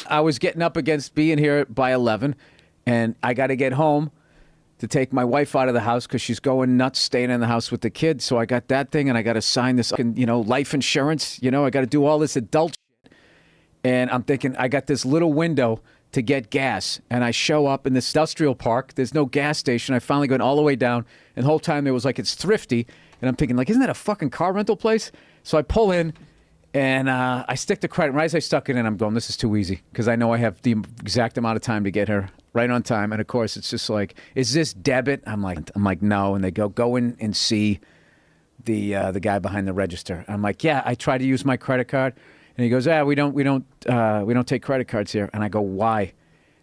I was getting up against being here by 11, and I got to get home to take my wife out of the house because she's going nuts staying in the house with the kids. So I got that thing, and I got to sign this, life insurance. I got to do all this adult shit. And I'm thinking, I got this little window to get gas, and I show up in this industrial park. There's no gas station. I finally went all the way down, and the whole time there was like, it's thrifty. And I'm thinking, like, isn't that a fucking car rental place? So I pull in, and I stick the credit. Right as I stuck it in, I'm going, this is too easy, because I know I have the exact amount of time to get her right on time. And of course, it's just like, is this debit? I'm like, no. And they go in and see the guy behind the register. I'm like, yeah, I tried to use my credit card. And he goes, we don't take credit cards here. And I go, why? And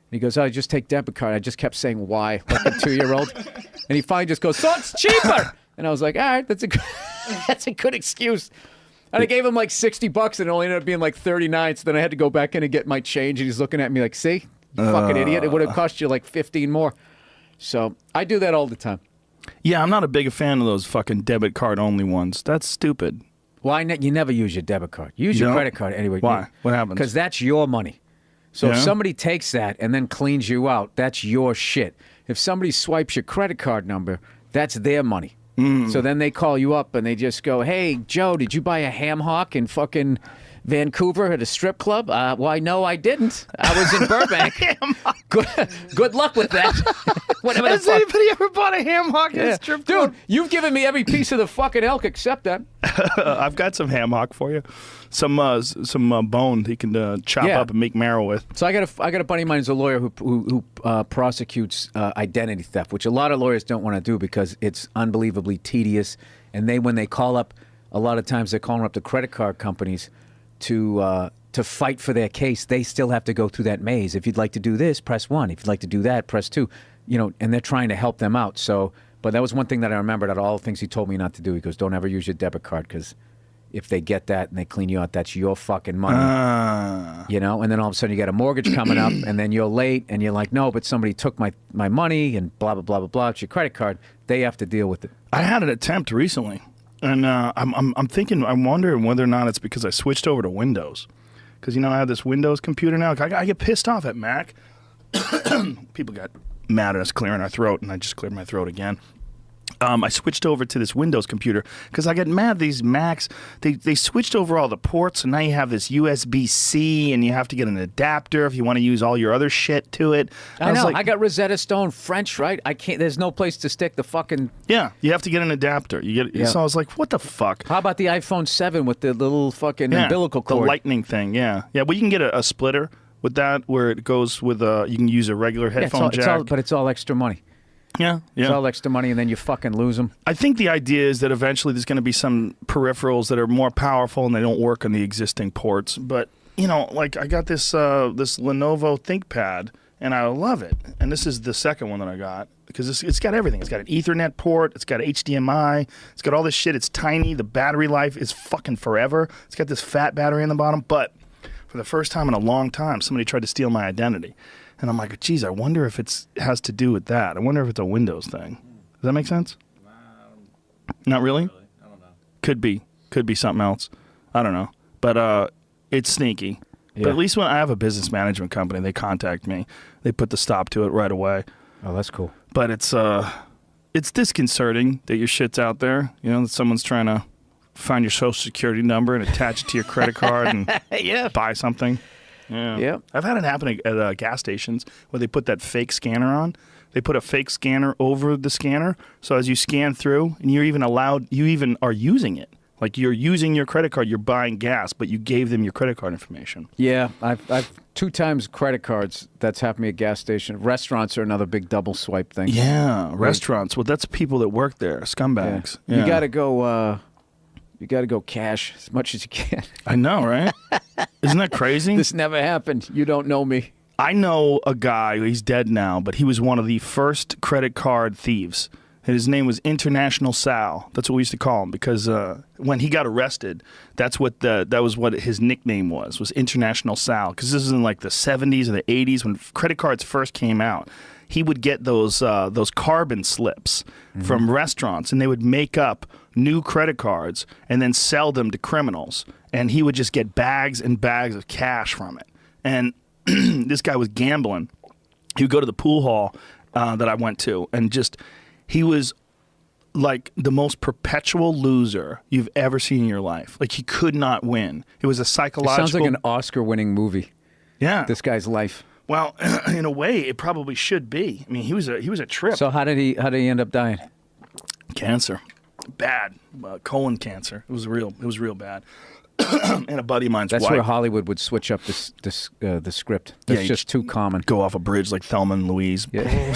he goes, I just take debit card. I just kept saying why, like a 2-year-old. And he finally just goes, so it's cheaper. And I was like, all right, that's a good excuse. And I gave him like $60, and it only ended up being like 39. So then I had to go back in and get my change. And he's looking at me like, see, you fucking idiot. It would have cost you like 15 more. So I do that all the time. Yeah, I'm not a big fan of those fucking debit card only ones. That's stupid. Why? You never use your debit card. Use your credit card anyway. Why? What happens? Because that's your money. So if somebody takes that and then cleans you out, that's your shit. If somebody swipes your credit card number, that's their money. So then they call you up and they just go, hey, Joe, did you buy a ham hock in fucking Vancouver at a strip club? Why, no, I didn't. I was in Burbank. Good luck with that. Has anybody ever bought a ham hock at a strip club? Dude, you've given me every piece of the fucking elk except that. I've got some ham hock for you. Some bone he can chop up and make marrow with. So I got a buddy of mine who's a lawyer who prosecutes identity theft, which a lot of lawyers don't want to do because it's unbelievably tedious. And when they call up, a lot of times they're calling up the credit card companies to fight for their case. They still have to go through that maze. If you'd like to do this, press 1. If you'd like to do that, press 2. And they're trying to help them out. So, but that was one thing that I remembered out of all the things he told me not to do. He goes, don't ever use your debit card because if they get that and they clean you out, that's your fucking money. And then all of a sudden you got a mortgage coming up and then you're late and you're like, no, but somebody took my money and blah, blah, blah, blah, blah. It's your credit card. They have to deal with it. I had an attempt recently. And I'm thinking, I'm wondering whether or not it's because I switched over to Windows. Because, I have this Windows computer now. I get pissed off at Mac. People got mad at us clearing our throat, and I just cleared my throat again. I switched over to this Windows computer because I get mad. These Macs, they switched over all the ports, and now you have this USB-C, and you have to get an adapter if you want to use all your other shit to it. I know. I got Rosetta Stone French, right? I can't. There's no place to stick the fucking. Yeah, you have to get an adapter. So I was like, what the fuck? How about the iPhone 7 with the little fucking umbilical cord? The lightning thing. Yeah. Well, you can get a splitter with that where it goes with you can use a regular headphone jack. But it's all extra money. Yeah. It's all extra money, and then you fucking lose them. I think the idea is that eventually there's going to be some peripherals that are more powerful and they don't work on the existing ports. But, like I got this Lenovo ThinkPad, and I love it. And this is the second one that I got because it's got everything. It's got an Ethernet port. It's got HDMI. It's got all this shit. It's tiny. The battery life is fucking forever. It's got this fat battery in the bottom. But for the first time in a long time, somebody tried to steal my identity. And I'm like, geez, I wonder if it has to do with that. I wonder if it's a Windows thing. Does that make sense? Not really? I don't know. Could be something else. I don't know. But it's sneaky. Yeah. But at least when I have a business management company, they contact me. They put the stop to it right away. Oh, that's cool. But it's disconcerting that your shit's out there. That someone's trying to find your social security number and attach it to your credit card and buy something. Yeah. I've had it happen at gas stations where they put that fake scanner on. They put a fake scanner over the scanner, so as you scan through, and you even are using it. Like you're using your credit card, you're buying gas, but you gave them your credit card information. Yeah, I've 2 times credit cards. That's happened to me at gas station. Restaurants are another big double swipe thing. Yeah, restaurants. Well, that's people that work there, scumbags. Yeah. You gotta go. You got to go cash as much as you can. I know, right? Isn't that crazy? This never happened. You don't know me. I know a guy, he's dead now, but he was one of the first credit card thieves. His name was International Sal. That's what we used to call him because when he got arrested, that was what his nickname was International Sal. Because this was in like the 70s or the 80s when credit cards first came out. He would get those carbon slips from restaurants, and they would make up new credit cards and then sell them to criminals. And he would just get bags and bags of cash from it. And this guy was gambling. He would go to the pool hall that I went to, and he was like the most perpetual loser you've ever seen in your life. Like, he could not win. It was a psychological. It sounds like an Oscar-winning movie. Yeah, this guy's life. Well, in a way, it probably should be. I mean, he was a trip. So how did he end up dying? Cancer, bad colon cancer. It was real bad. And a buddy of mine's That's wife. where Hollywood would switch up the script. That's just too common. Go off a bridge like Thelma and Louise. Yeah.